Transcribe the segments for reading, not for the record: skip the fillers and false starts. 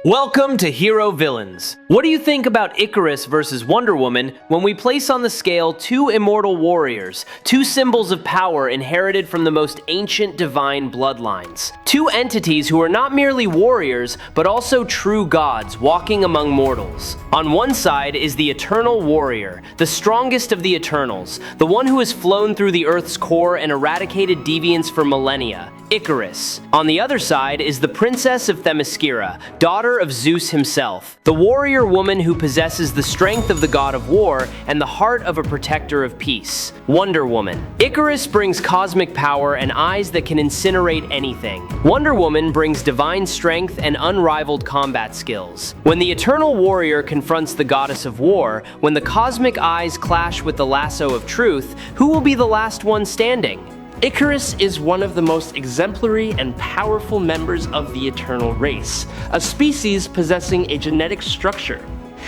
Welcome to Hero Villains. What do you think about Ikaris versus Wonder Woman when we place on the scale two immortal warriors, two symbols of power inherited from the most ancient divine bloodlines? Two entities who are not merely warriors, but also true gods walking among mortals. On one side is the Eternal Warrior, the strongest of the Eternals, the one who has flown through the Earth's core and eradicated deviance for millennia, Ikaris. On the other side is the Princess of Themyscira, daughter of Zeus himself, the warrior woman who possesses the strength of the god of war and the heart of a protector of peace, Wonder Woman. Ikaris brings cosmic power and eyes that can incinerate anything. Wonder Woman brings divine strength and unrivaled combat skills. When the Eternal Warrior confronts the goddess of war, when the cosmic eyes clash with the lasso of truth, who will be the last one standing? Ikaris is one of the most exemplary and powerful members of the Eternal race, a species possessing a genetic structure.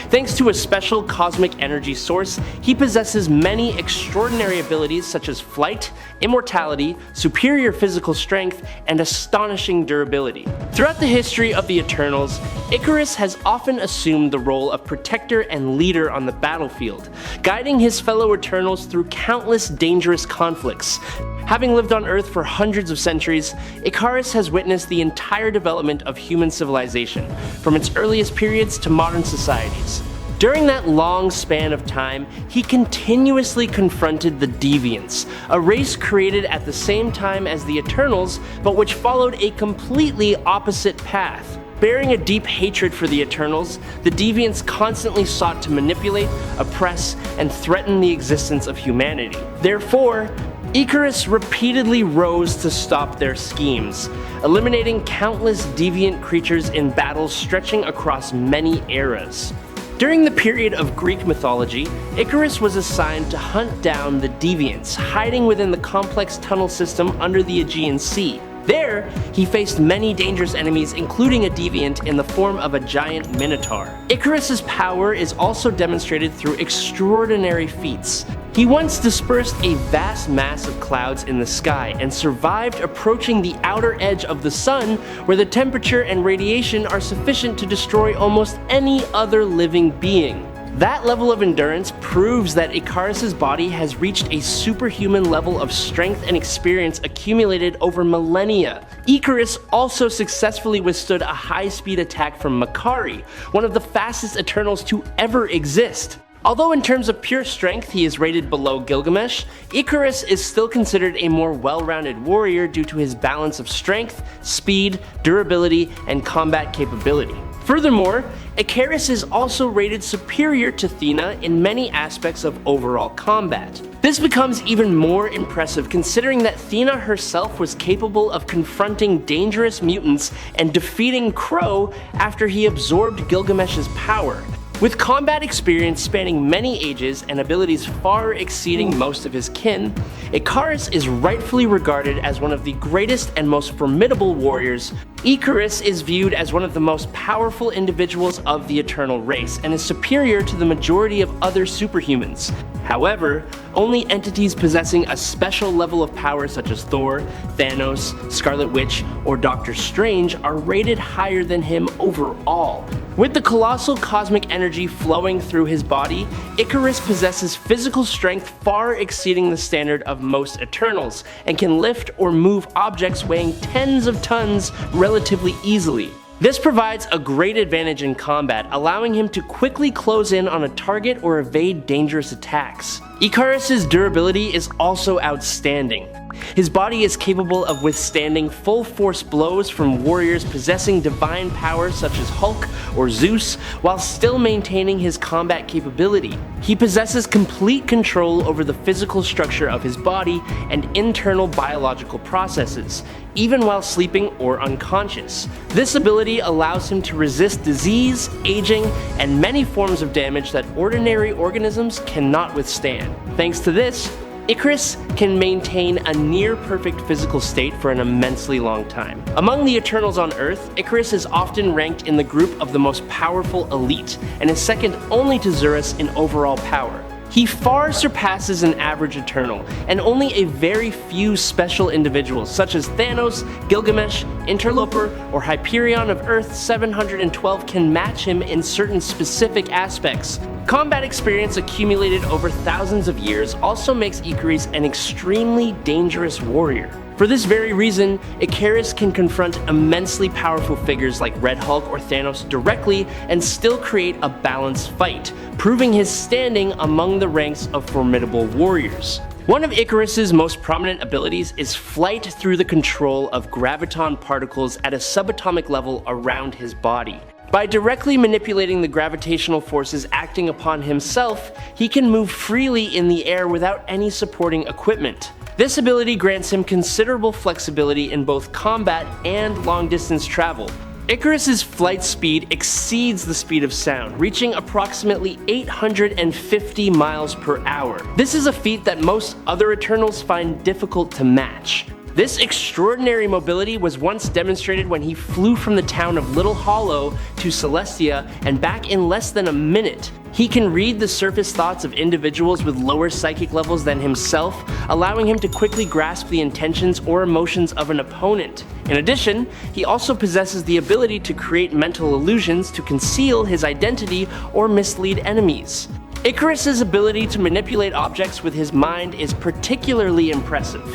Thanks to a special cosmic energy source, he possesses many extraordinary abilities such as flight, immortality, superior physical strength, and astonishing durability. Throughout the history of the Eternals, Ikaris has often assumed the role of protector and leader on the battlefield, guiding his fellow Eternals through countless dangerous conflicts. Having lived on Earth for hundreds of centuries, Ikaris has witnessed the entire development of human civilization, from its earliest periods to modern societies. During that long span of time, he continuously confronted the Deviants, a race created at the same time as the Eternals, but which followed a completely opposite path. Bearing a deep hatred for the Eternals, the Deviants constantly sought to manipulate, oppress, and threaten the existence of humanity. Therefore, Ikaris repeatedly rose to stop their schemes, eliminating countless deviant creatures in battles stretching across many eras. During the period of Greek mythology, Ikaris was assigned to hunt down the Deviants, hiding within the complex tunnel system under the Aegean Sea. There, he faced many dangerous enemies, including a deviant in the form of a giant minotaur. Ikaris' power is also demonstrated through extraordinary feats. He once dispersed a vast mass of clouds in the sky and survived approaching the outer edge of the sun, where the temperature and radiation are sufficient to destroy almost any other living being. That level of endurance proves that Ikaris' body has reached a superhuman level of strength and experience accumulated over millennia. Ikaris also successfully withstood a high-speed attack from Makari, one of the fastest Eternals to ever exist. Although in terms of pure strength he is rated below Gilgamesh, Ikaris is still considered a more well-rounded warrior due to his balance of strength, speed, durability, and combat capability. Furthermore, Ikaris is also rated superior to Athena in many aspects of overall combat. This becomes even more impressive considering that Athena herself was capable of confronting dangerous mutants and defeating Crow after he absorbed Gilgamesh's power. With combat experience spanning many ages and abilities far exceeding most of his kin, Ikaris is rightfully regarded as one of the greatest and most formidable warriors. Ikaris is viewed as one of the most powerful individuals of the Eternal race and is superior to the majority of other superhumans. However, only entities possessing a special level of power such as Thor, Thanos, Scarlet Witch, or Doctor Strange are rated higher than him overall. With the colossal cosmic energy flowing through his body, Ikaris possesses physical strength far exceeding the standard of most Eternals, and can lift or move objects weighing tens of tons relatively easily. This provides a great advantage in combat, allowing him to quickly close in on a target or evade dangerous attacks. Ikaris' durability is also outstanding. His body is capable of withstanding full-force blows from warriors possessing divine powers such as Hulk or Zeus, while still maintaining his combat capability. He possesses complete control over the physical structure of his body and internal biological processes, even while sleeping or unconscious. This ability allows him to resist disease, aging, and many forms of damage that ordinary organisms cannot withstand. Thanks to this, Ikaris can maintain a near-perfect physical state for an immensely long time. Among the Eternals on Earth, Ikaris is often ranked in the group of the most powerful elite, and is second only to Zerus in overall power. He far surpasses an average Eternal, and only a very few special individuals such as Thanos, Gilgamesh, Interloper or Hyperion of Earth 712 can match him in certain specific aspects. Combat experience accumulated over thousands of years also makes Ikaris an extremely dangerous warrior. For this very reason, Ikaris can confront immensely powerful figures like Red Hulk or Thanos directly and still create a balanced fight, proving his standing among the ranks of formidable warriors. One of Ikaris' most prominent abilities is flight through the control of graviton particles at a subatomic level around his body. By directly manipulating the gravitational forces acting upon himself, he can move freely in the air without any supporting equipment. This ability grants him considerable flexibility in both combat and long-distance travel. Ikaris' flight speed exceeds the speed of sound, reaching approximately 850 miles per hour. This is a feat that most other Eternals find difficult to match. This extraordinary mobility was once demonstrated when he flew from the town of Little Hollow to Celestia and back in less than a minute. He can read the surface thoughts of individuals with lower psychic levels than himself, allowing him to quickly grasp the intentions or emotions of an opponent. In addition, he also possesses the ability to create mental illusions to conceal his identity or mislead enemies. Ikaris' ability to manipulate objects with his mind is particularly impressive.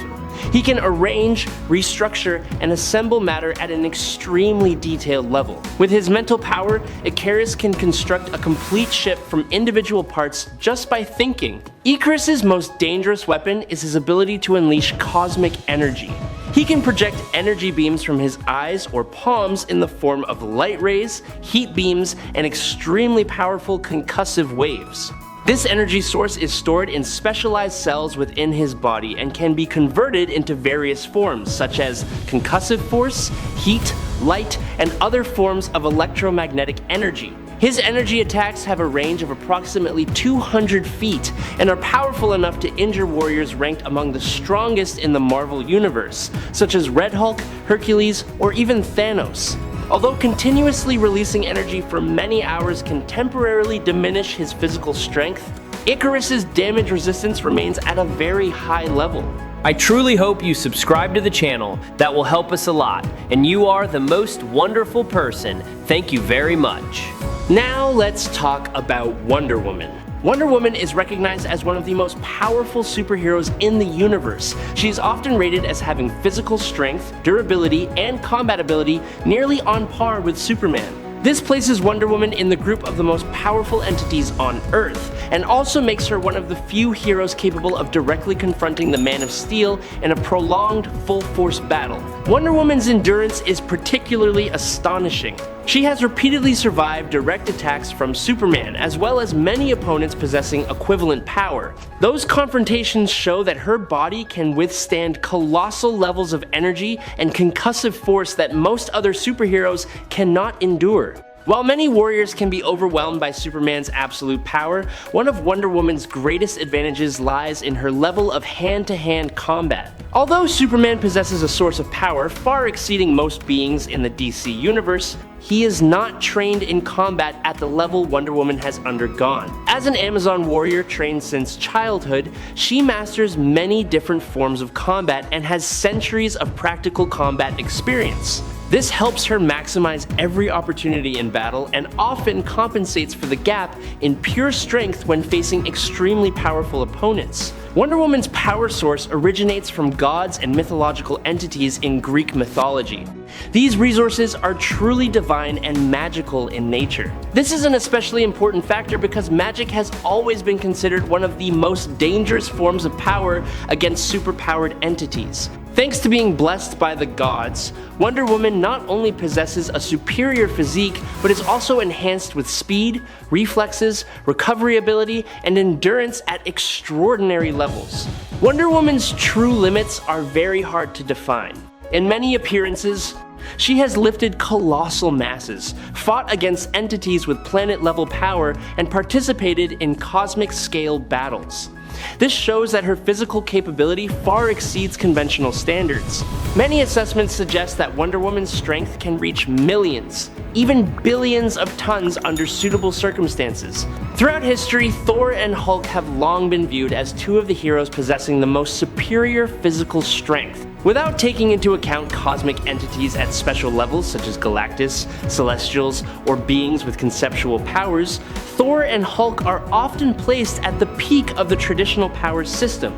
He can arrange, restructure, and assemble matter at an extremely detailed level. With his mental power, Ikaris can construct a complete ship from individual parts just by thinking. Ikaris' most dangerous weapon is his ability to unleash cosmic energy. He can project energy beams from his eyes or palms in the form of light rays, heat beams, and extremely powerful concussive waves. This energy source is stored in specialized cells within his body and can be converted into various forms such as concussive force, heat, light, and other forms of electromagnetic energy. His energy attacks have a range of approximately 200 feet and are powerful enough to injure warriors ranked among the strongest in the Marvel Universe, such as Red Hulk, Hercules, or even Thanos. Although continuously releasing energy for many hours can temporarily diminish his physical strength, Ikaris' damage resistance remains at a very high level. I truly hope you subscribe to the channel. That will help us a lot, and you are the most wonderful person. Thank you very much. Now let's talk about Wonder Woman. Wonder Woman is recognized as one of the most powerful superheroes in the universe. She is often rated as having physical strength, durability, and combat ability nearly on par with Superman. This places Wonder Woman in the group of the most powerful entities on Earth, and also makes her one of the few heroes capable of directly confronting the Man of Steel in a prolonged, full-force battle. Wonder Woman's endurance is particularly astonishing. She has repeatedly survived direct attacks from Superman, as well as many opponents possessing equivalent power. Those confrontations show that her body can withstand colossal levels of energy and concussive force that most other superheroes cannot endure. While many warriors can be overwhelmed by Superman's absolute power, one of Wonder Woman's greatest advantages lies in her level of hand-to-hand combat. Although Superman possesses a source of power far exceeding most beings in the DC universe, he is not trained in combat at the level Wonder Woman has undergone. As an Amazon warrior trained since childhood, she masters many different forms of combat and has centuries of practical combat experience. This helps her maximize every opportunity in battle and often compensates for the gap in pure strength when facing extremely powerful opponents. Wonder Woman's power source originates from gods and mythological entities in Greek mythology. These resources are truly divine and magical in nature. This is an especially important factor because magic has always been considered one of the most dangerous forms of power against superpowered entities. Thanks to being blessed by the gods, Wonder Woman not only possesses a superior physique, but is also enhanced with speed, reflexes, recovery ability, and endurance at extraordinary levels. Wonder Woman's true limits are very hard to define. In many appearances, she has lifted colossal masses, fought against entities with planet-level power, and participated in cosmic-scale battles. This shows that her physical capability far exceeds conventional standards. Many assessments suggest that Wonder Woman's strength can reach millions, even billions of tons under suitable circumstances. Throughout history, Thor and Hulk have long been viewed as two of the heroes possessing the most superior physical strength. Without taking into account cosmic entities at special levels such as Galactus, Celestials, or beings with conceptual powers, Thor and Hulk are often placed at the peak of the traditional power system.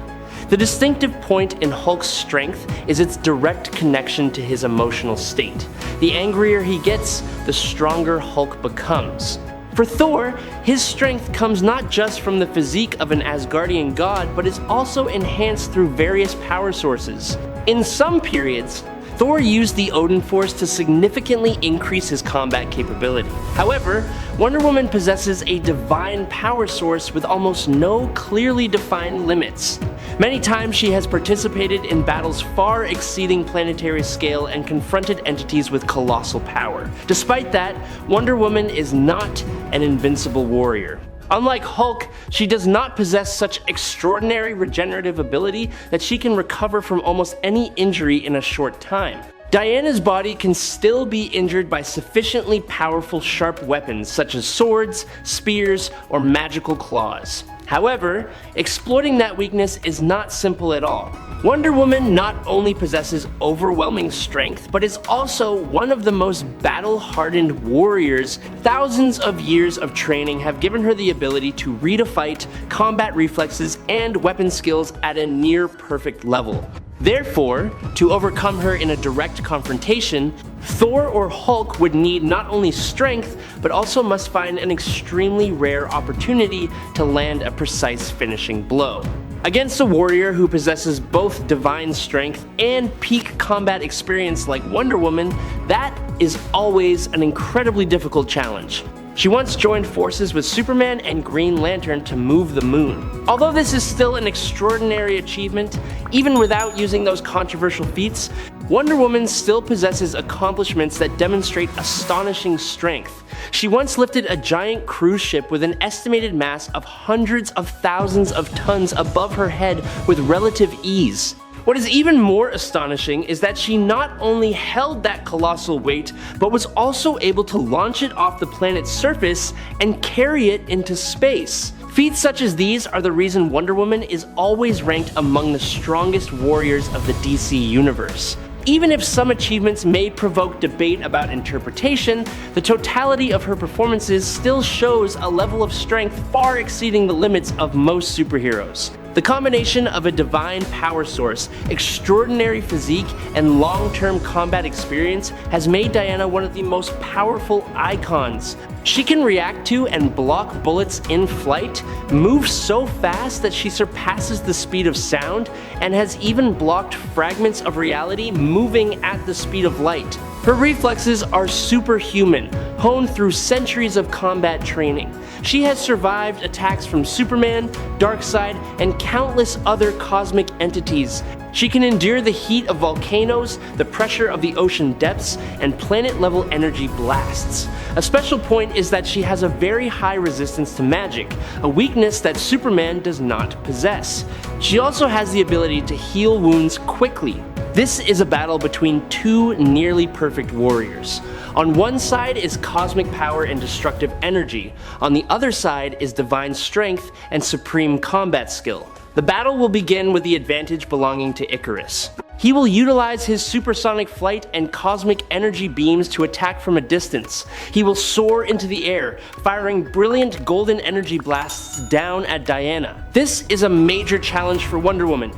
The distinctive point in Hulk's strength is its direct connection to his emotional state. The angrier he gets, the stronger Hulk becomes. For Thor, his strength comes not just from the physique of an Asgardian god, but is also enhanced through various power sources. In some periods, Thor used the Odin Force to significantly increase his combat capability. However, Wonder Woman possesses a divine power source with almost no clearly defined limits. Many times she has participated in battles far exceeding planetary scale and confronted entities with colossal power. Despite that, Wonder Woman is not an invincible warrior. Unlike Hulk, she does not possess such extraordinary regenerative ability that she can recover from almost any injury in a short time. Diana's body can still be injured by sufficiently powerful sharp weapons such as swords, spears, or magical claws. However, exploiting that weakness is not simple at all. Wonder Woman not only possesses overwhelming strength, but is also one of the most battle-hardened warriors. Thousands of years of training have given her the ability to read a fight, combat reflexes, and weapon skills at a near-perfect level. Therefore, to overcome her in a direct confrontation, Thor or Hulk would need not only strength, but also must find an extremely rare opportunity to land a precise finishing blow. Against a warrior who possesses both divine strength and peak combat experience like Wonder Woman, that is always an incredibly difficult challenge. She once joined forces with Superman and Green Lantern to move the moon. Although this is still an extraordinary achievement, even without using those controversial feats, Wonder Woman still possesses accomplishments that demonstrate astonishing strength. She once lifted a giant cruise ship with an estimated mass of hundreds of thousands of tons above her head with relative ease. What is even more astonishing is that she not only held that colossal weight, but was also able to launch it off the planet's surface and carry it into space. Feats such as these are the reason Wonder Woman is always ranked among the strongest warriors of the DC universe. Even if some achievements may provoke debate about interpretation, the totality of her performances still shows a level of strength far exceeding the limits of most superheroes. The combination of a divine power source, extraordinary physique, and long-term combat experience has made Diana one of the most powerful icons. She can react to and block bullets in flight, move so fast that she surpasses the speed of sound, and has even blocked fragments of reality moving at the speed of light. Her reflexes are superhuman, honed through centuries of combat training. She has survived attacks from Superman, Darkseid, and countless other cosmic entities. She can endure the heat of volcanoes, the pressure of the ocean depths, and planet-level energy blasts. A special point is that she has a very high resistance to magic, a weakness that Superman does not possess. She also has the ability to heal wounds quickly. This is a battle between two nearly perfect warriors. On one side is cosmic power and destructive energy. On the other side is divine strength and supreme combat skill. The battle will begin with the advantage belonging to Ikaris. He will utilize his supersonic flight and cosmic energy beams to attack from a distance. He will soar into the air, firing brilliant golden energy blasts down at Diana. This is a major challenge for Wonder Woman,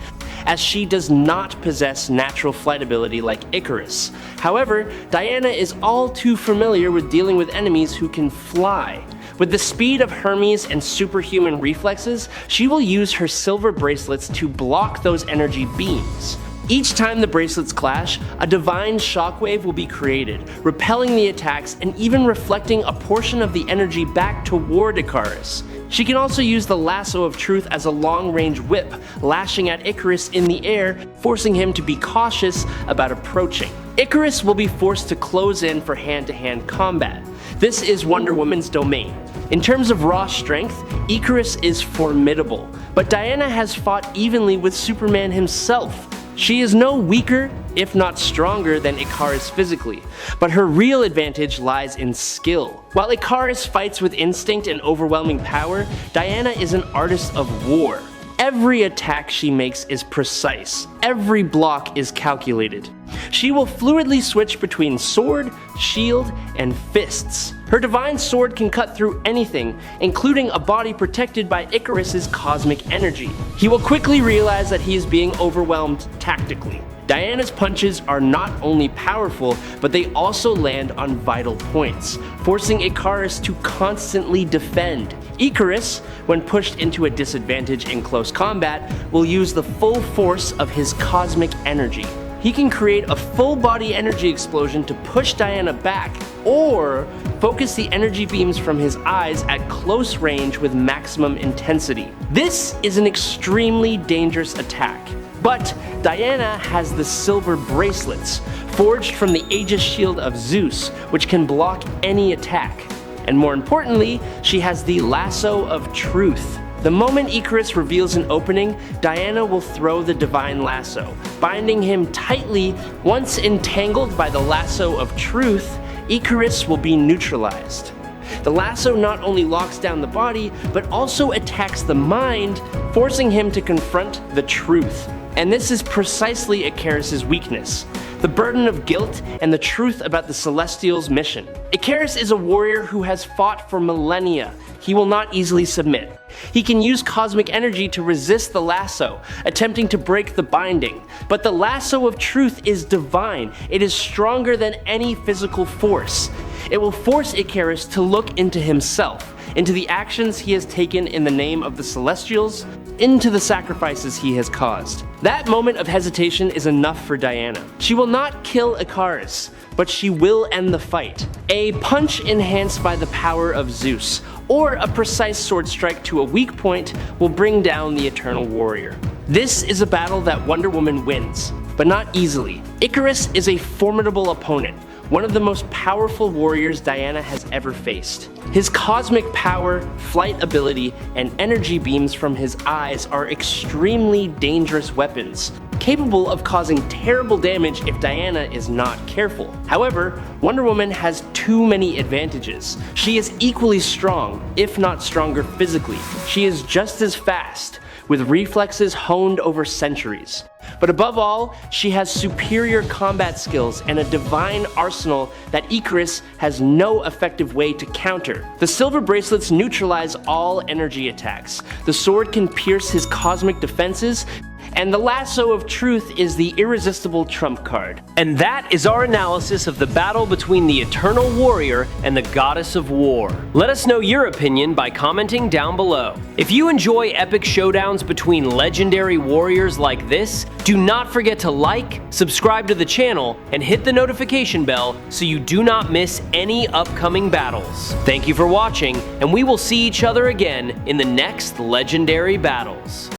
as she does not possess natural flight ability like Ikaris. However, Diana is all too familiar with dealing with enemies who can fly. With the speed of Hermes and superhuman reflexes, she will use her silver bracelets to block those energy beams. Each time the bracelets clash, a divine shockwave will be created, repelling the attacks and even reflecting a portion of the energy back toward Ikaris. She can also use the lasso of truth as a long-range whip, lashing at Ikaris in the air, forcing him to be cautious about approaching. Ikaris will be forced to close in for hand-to-hand combat. This is Wonder Woman's domain. In terms of raw strength, Ikaris is formidable, but Diana has fought evenly with Superman himself. She is no weaker, if not stronger, than Ikaris physically, but her real advantage lies in skill. While Ikaris fights with instinct and overwhelming power, Diana is an artist of war. Every attack she makes is precise. Every block is calculated. She will fluidly switch between sword, shield, and fists. Her divine sword can cut through anything, including a body protected by Ikaris' cosmic energy. He will quickly realize that he is being overwhelmed tactically. Diana's punches are not only powerful, but they also land on vital points, forcing Ikaris to constantly defend. Ikaris, when pushed into a disadvantage in close combat, will use the full force of his cosmic energy. He can create a full-body energy explosion to push Diana back, or focus the energy beams from his eyes at close range with maximum intensity. This is an extremely dangerous attack. But Diana has the silver bracelets, forged from the Aegis shield of Zeus, which can block any attack. And more importantly, she has the lasso of truth. The moment Ikaris reveals an opening, Diana will throw the divine lasso, binding him tightly. Once entangled by the lasso of truth, Ikaris will be neutralized. The lasso not only locks down the body, but also attacks the mind, forcing him to confront the truth. And this is precisely Ikaris' weakness: the burden of guilt and the truth about the Celestials' mission. Ikaris is a warrior who has fought for millennia. He will not easily submit. He can use cosmic energy to resist the lasso, attempting to break the binding. But the lasso of truth is divine. It is stronger than any physical force. It will force Ikaris to look into himself, into the actions he has taken in the name of the Celestials, into the sacrifices he has caused. That moment of hesitation is enough for Diana. She will not kill Ikaris, but she will end the fight. A punch enhanced by the power of Zeus, or a precise sword strike to a weak point, will bring down the Eternal Warrior. This is a battle that Wonder Woman wins, but not easily. Ikaris is a formidable opponent, one of the most powerful warriors Diana has ever faced. His cosmic power, flight ability, and energy beams from his eyes are extremely dangerous weapons, capable of causing terrible damage if Diana is not careful. However, Wonder Woman has too many advantages. She is equally strong, if not stronger physically. She is just as fast, with reflexes honed over centuries. But above all, she has superior combat skills and a divine arsenal that Ikaris has no effective way to counter. The silver bracelets neutralize all energy attacks. The sword can pierce his cosmic defenses, and the lasso of truth is the irresistible trump card. And that is our analysis of the battle between the Eternal Warrior and the Goddess of War. Let us know your opinion by commenting down below. If you enjoy epic showdowns between legendary warriors like this, do not forget to like, subscribe to the channel, and hit the notification bell so you do not miss any upcoming battles. Thank you for watching, and we will see each other again in the next legendary battles.